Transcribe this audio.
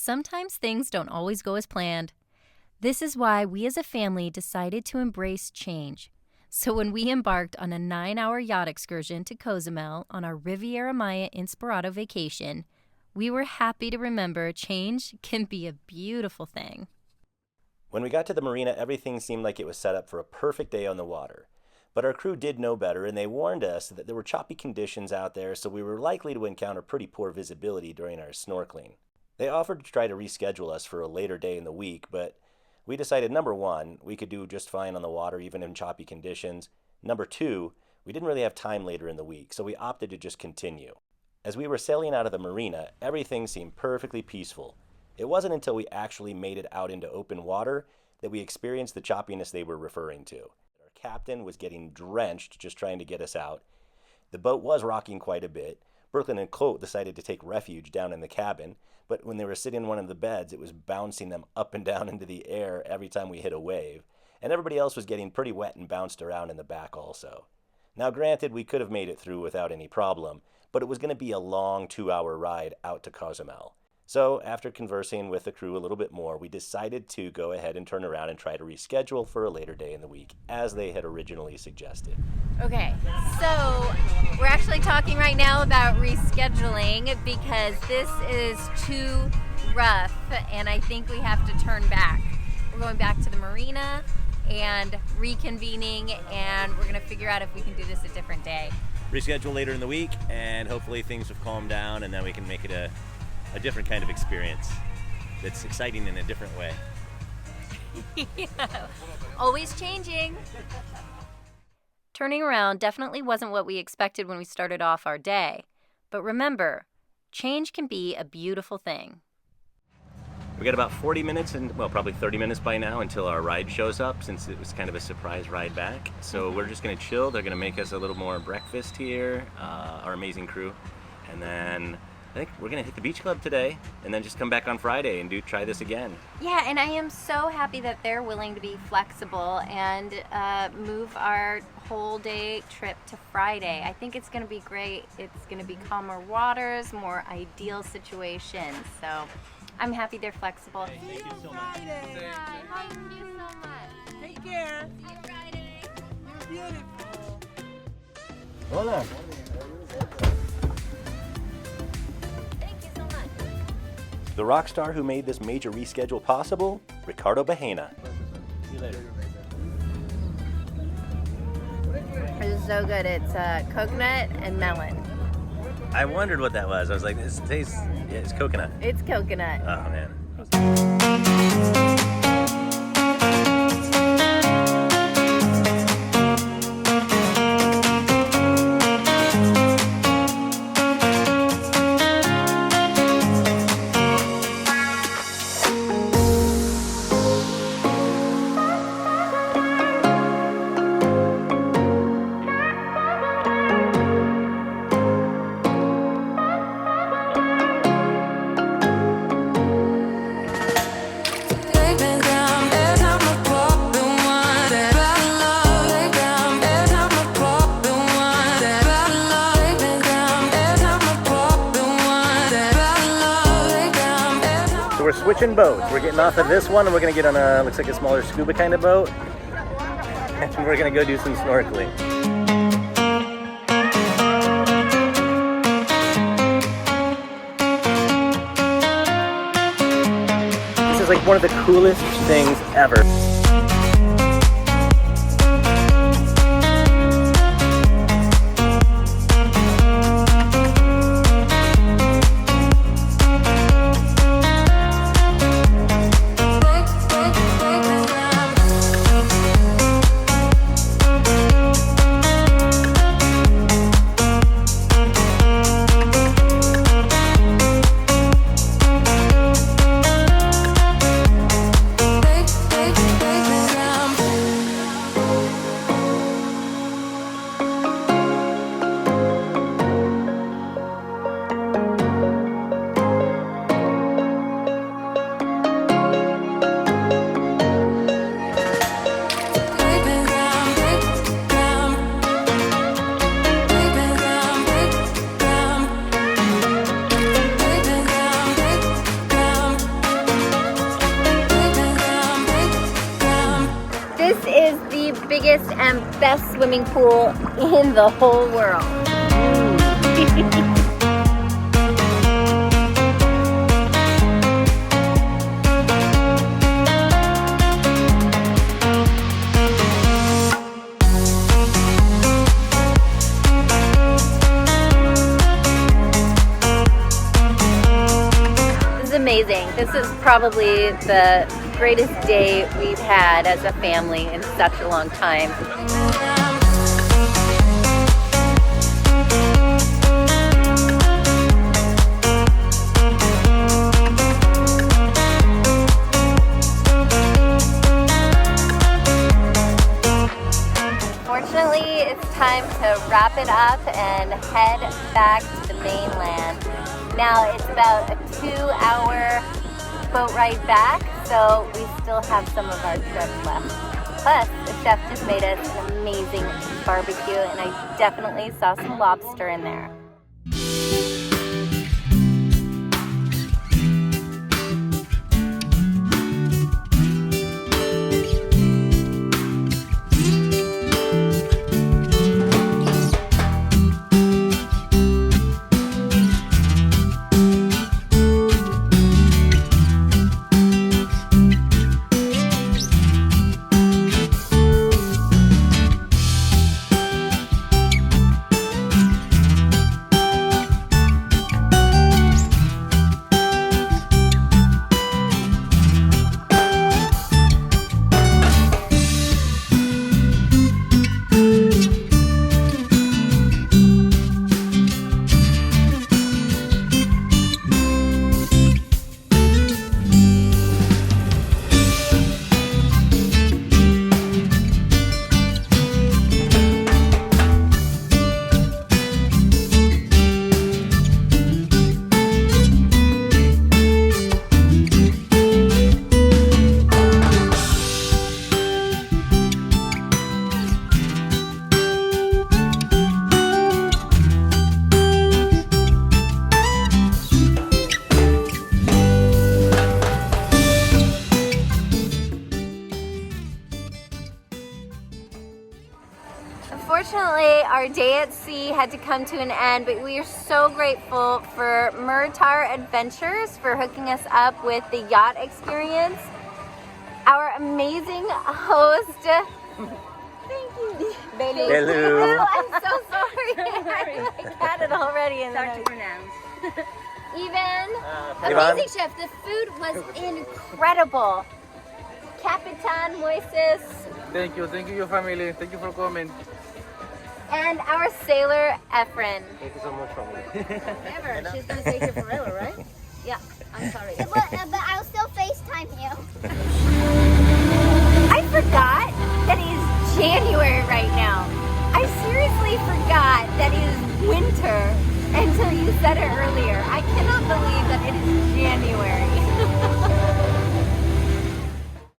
Sometimes things don't always go as planned. This is why we as a family decided to embrace change. So when we embarked on a 9-hour yacht excursion to Cozumel on our Riviera Maya Inspirato vacation, we were happy to remember change can be a beautiful thing. When we got to the marina, everything seemed like it was set up for a perfect day on the water. But our crew did know better, and they warned us that there were choppy conditions out there, so we were likely to encounter pretty poor visibility during our snorkeling. They offered to try to reschedule us for a later day in the week, but we decided, number one, we could do just fine on the water even in choppy conditions. Number two, we didn't really have time later in the week, so we opted to just continue. As we were sailing out of the marina, everything seemed perfectly peaceful. It wasn't until we actually made it out into open water that we experienced the choppiness they were referring to. Our captain was getting drenched just trying to get us out. The boat was rocking quite a bit. Brooklyn and Colt decided to take refuge down in the cabin, but when they were sitting in one of the beds, it was bouncing them up and down into the air every time we hit a wave, and everybody else was getting pretty wet and bounced around in the back also. Now granted, we could have made it through without any problem, but it was going to be a long 2-hour ride out to Cozumel. So after conversing with the crew a little bit more, we decided to go ahead and turn around and try to reschedule for a later day in the week, as they had originally suggested. Okay, so we're actually talking right now about rescheduling because this is too rough and I think we have to turn back. We're going back to the marina and reconvening, and we're going to figure out if we can do this a different day. Reschedule later in the week, and hopefully things have calmed down, and then we can make it a different kind of experience that's exciting in a different way. Yeah, always changing. Turning around definitely wasn't what we expected when we started off our day. But remember, change can be a beautiful thing. We got about 40 minutes, and well, probably 30 minutes by now until our ride shows up, since it was kind of a surprise ride back. So we're just gonna chill. They're gonna make us a little more breakfast here, our amazing crew. And then I think we're gonna hit the beach club today and then just come back on Friday and try this again. Yeah, and I am so happy that they're willing to be flexible and move our whole day trip to Friday. I think it's gonna be great. It's gonna be calmer waters, more ideal situations. So I'm happy they're flexible. Thank you so much. Hi, thank you so much. Take care. See you Friday. You're beautiful. Hola. The rock star who made this major reschedule possible, Ricardo Bahena. See you later. This is so good. It's coconut and melon. I wondered what that was. I was like, this tastes, yeah, it's coconut. It's coconut. Oh man. We're switching boats. We're getting off of this one and we're gonna get on a, looks like a smaller scuba kind of boat. And we're gonna go do some snorkeling. This is like one of the coolest things ever. and best swimming pool in the whole world. Amazing. This is probably the greatest day we've had as a family in such a long time. Fortunately, it's time to wrap it up and head back to the mainland. Now it's about a 2-hour boat ride back, so we still have some of our trip left. Plus, the chef just made us an amazing barbecue, and I definitely saw some lobster in there. Unfortunately, our day at sea had to come to an end, but we are so grateful for Murtar Adventures for hooking us up with the yacht experience. Our amazing host, thank you, Belu. I'm so sorry. I had it already. And Hard to pronounce. Amazing chef. The food was incredible. Capitan Moises. Thank you, your family. Thank you for coming. And our sailor, Efren. Thank you so much, family. Forever. She's gonna stay here forever, right? Yeah, I'm sorry. But I'll still FaceTime you. I forgot that it is January right now. I seriously forgot that it is winter until you said it earlier. I cannot believe that it is January.